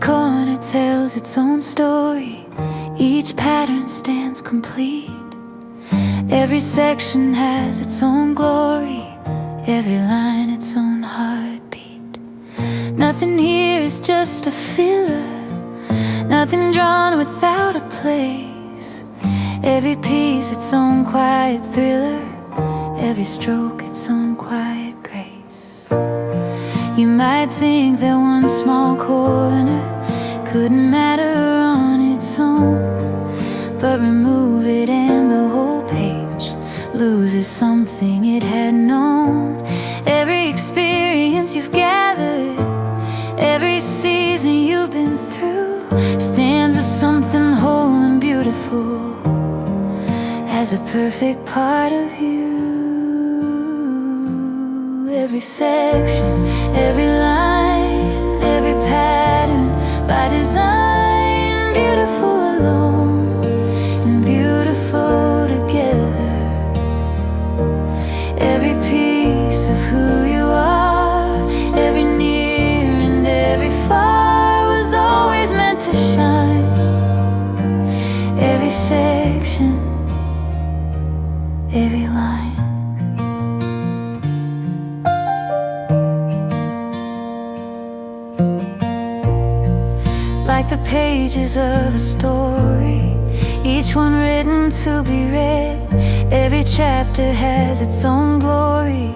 corner tells its own story. Each pattern stands complete. Every section has its own glory, every line its own heartbeat. Nothing here is just a filler, nothing drawn without a place. Every piece its own quiet thriller, every stroke its own quiet grace. You might think that one small corner couldn't matter on its own, but remove it and the whole page loses something it had known. Every experience you've gathered, every season you've been through, stands as something whole and beautiful, as a perfect part of you. Every section, every line, every pattern, by design, beautiful alone and beautiful together. Every piece of who you are, every near and every far, was always meant to shine. Every section, every line. Like the pages of a story, each one written to be read. Every chapter has its own glory,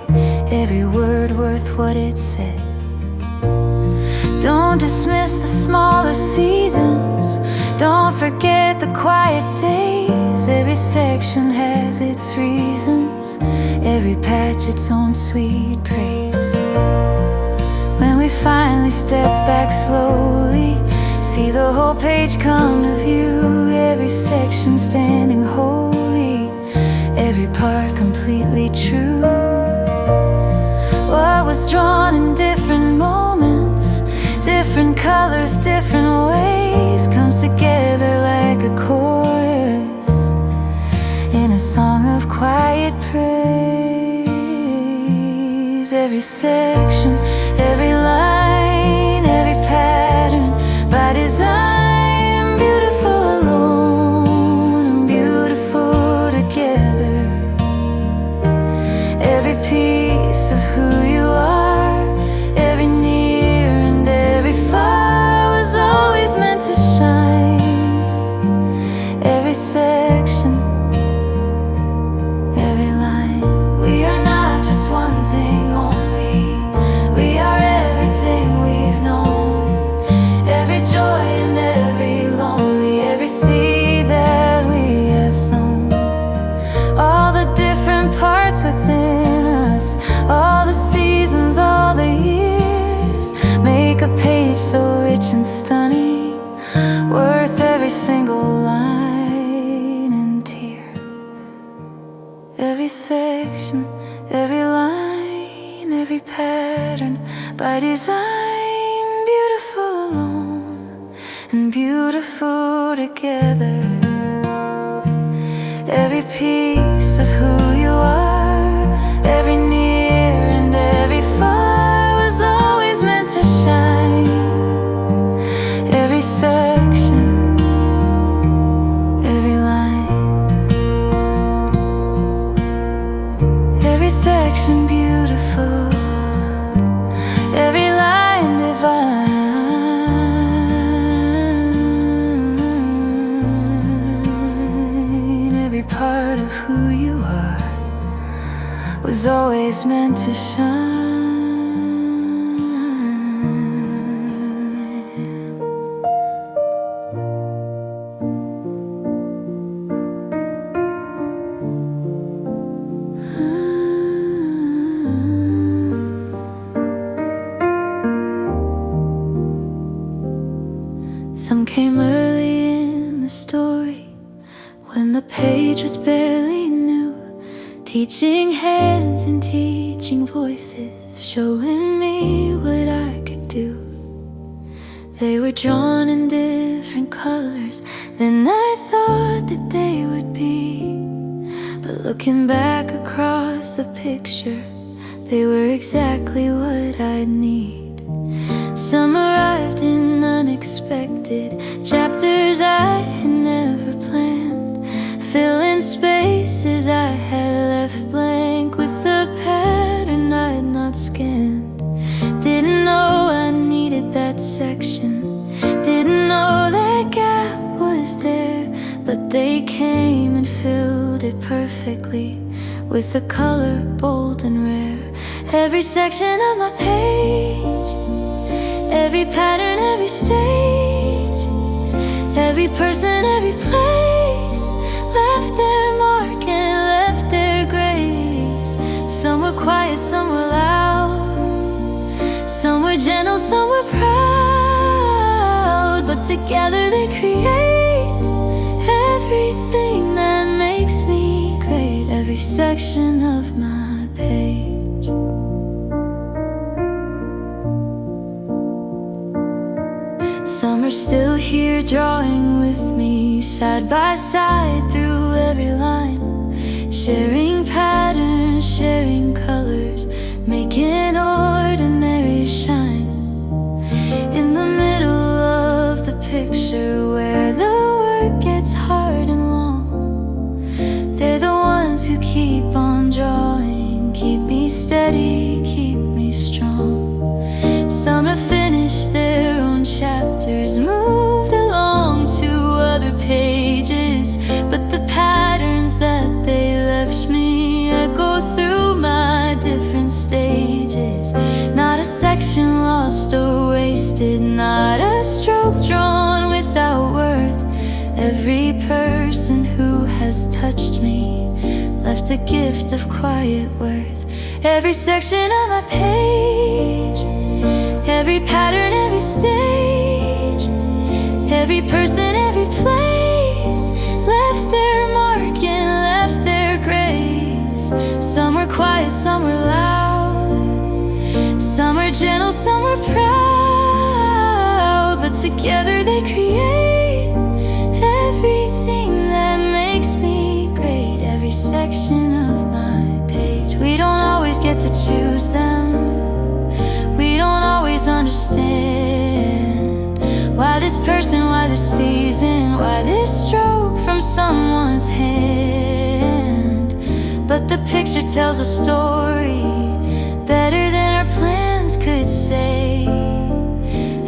every word worth what it said. Don't dismiss the smaller seasons, don't forget the quiet days. Every section has its reasons, every patch its own sweet praise. When we finally step back slowly, see the whole page come to view, every section standing holy, every part completely true. What was drawn in different moments, different colors, different ways, comes together like a chorus in a song of quiet praise. Every section, every line, every pattern, by design, beautiful alone and beautiful together. Every piece of who you are, every near and every far, was always meant to shine. Every section, every line. We are not just one thing only, we are everything we've known. Every joy and every lonely, every seed that we have sown. All the different parts within us, all the seasons, all the years, make a page so rich and stunning, worth every single line and tear. Every section, every line, every pattern, by design, beautiful alone and beautiful together. Every piece of who you are, every near and every far, was always meant to shine. Every section, every line, every section beautiful, every line divine. Every part of who you are was always meant to shine. Some came early in the story, when the page was barely new, teaching hands and teaching voices, showing me what I could do. They were drawn in different colors than I thought that they would be, but looking back across the picture, they were exactly what I'd need. Some arrived in a unexpected, chapters I had never planned, filling spaces I had left blank with a pattern I had not scanned. Didn't know I needed that section, didn't know that gap was there, but they came and filled it perfectly with a color bold and rare. Every section of my page, every pattern, every stage, every person, every place left their mark and left their grace. Some were quiet, some were loud, some were gentle, some were proud, but together they create everything that makes me great. Every section of my page. Some are still here drawing with me, side by side through every line, sharing patterns, sharing colors, making ordinary shine. In the middle of the picture where the work gets hard and long, they're the ones who keep on drawing, keep me steady, keep me strong. Some have finished their own chapters, moved along to other pages, but the patterns that they left me echo through my different stages. Not a section lost or wasted, not a stroke drawn without worth. Every person who has touched me left a gift of quiet worth. Every section of my page, every pattern, every stage, every person, every place left their mark and left their grace. Some were quiet, some were loud, some were gentle, some were proud, but together they create everything that makes me great. Every section of my page. We don't always get to choose them, we don't always understand why this person, why this season, why this stroke from someone's hand. But the picture tells a story better than our plans could say.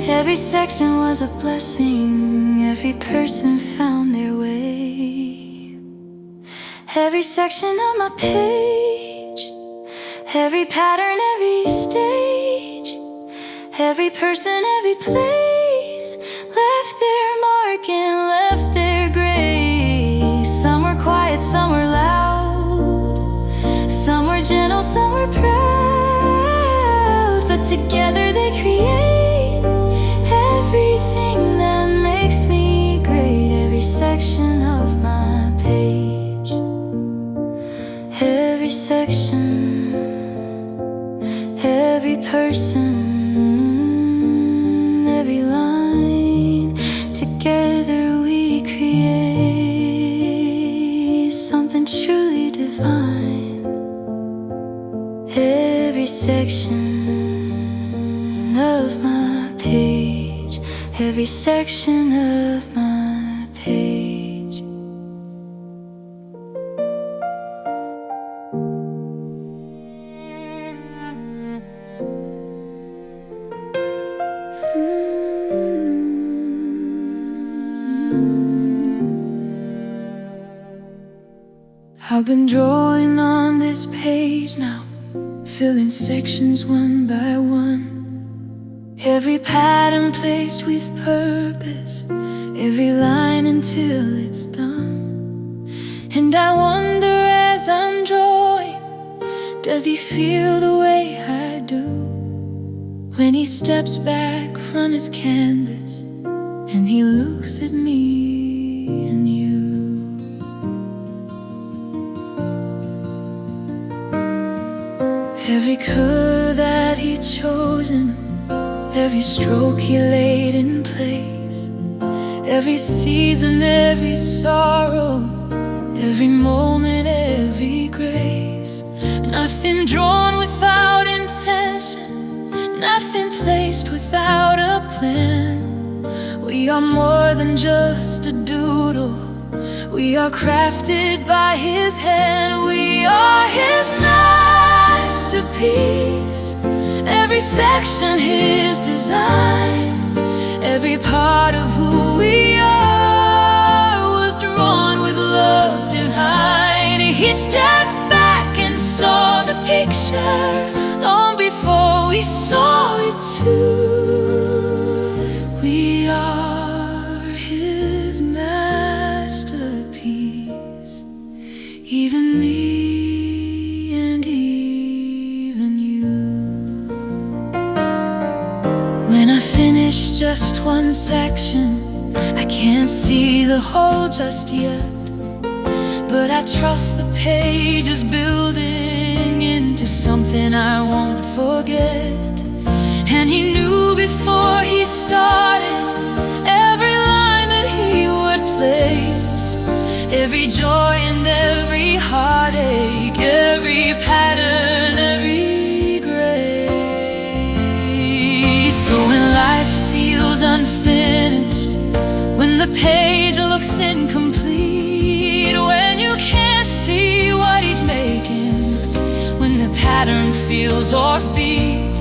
Every section was a blessing, every person found their way. Every section of my page, every pattern, every stage, every person, every place left their mark and left their grace. Some were quiet, some were loud, some were gentle, some were proud, but together they create everything that makes me great. Every section of my page, every section, every person, every line, together we create something truly divine. Every section of my page, every section of my page. I've been drawing on this page now, filling sections one by one. Every pattern placed with purpose, every line until it's done. And I wonder as I'm drawing, does he feel the way I do? When he steps back from his canvas and he looks at me and you. Every color that he'd chosen, every stroke he laid in place, every season, every sorrow, every moment, every grace. Nothing drawn without intention, nothing placed without a plan. We are more than just a doodle. We are crafted by His hand. We are His masterpiece. Every section His design. Every part of who we are was drawn with love divine. He stepped back and saw the picture long before we saw it too. We are His masterpiece. Even me and even you. When I finish just one section, I can't see the whole just yet, but I trust the page is building into something I won't forget. And He knew before He started every line that He would place, every joy and every heartache, every pattern, every grace. So when life feels unfinished, when the page looks incomplete, when you can't see what He's making, when the pattern feels offbeat,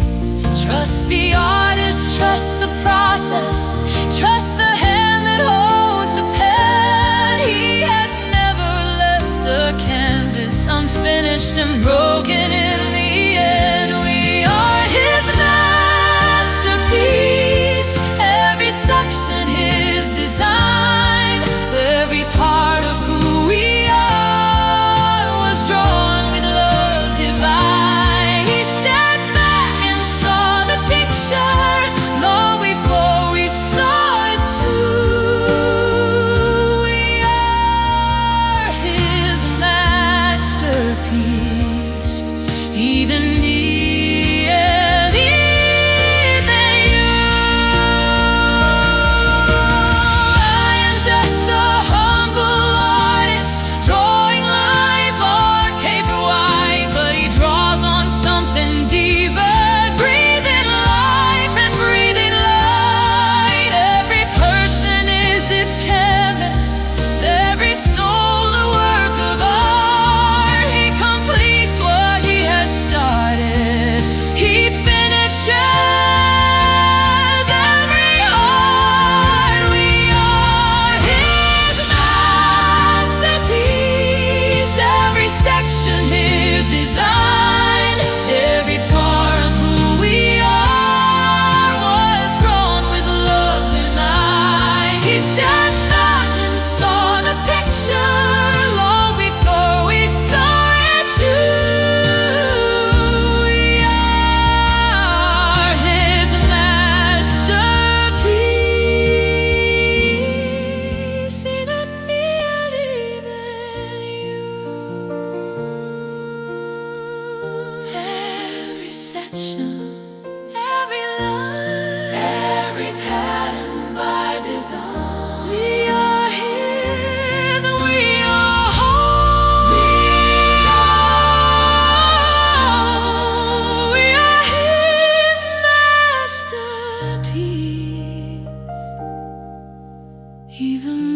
trust the artist, trust the process, trust the hand that holds the pen. He has never left a canvas unfinished and broken in the end. We are His masterpiece. Every section His design. Every part of who we are was drawn with love divine. He stepped back and saw the picture long before we saw it too. We are His masterpiece. Even me and even you. I am just a humble artist, drawing lines on paper white, but He draws on something deeper, breathing life and breathing light. Every person is its canvas, every soul a work of art. He completes what He has started. He finishes every art. We are His masterpiece. Every section His design. Every part of who we are was drawn with love divine. He stepped back and saw the picture long before we saw it too. We are His masterpiece. Even me and even you. Every section, every line, every pattern by design. We are His, we are whole. We are His masterpiece. Even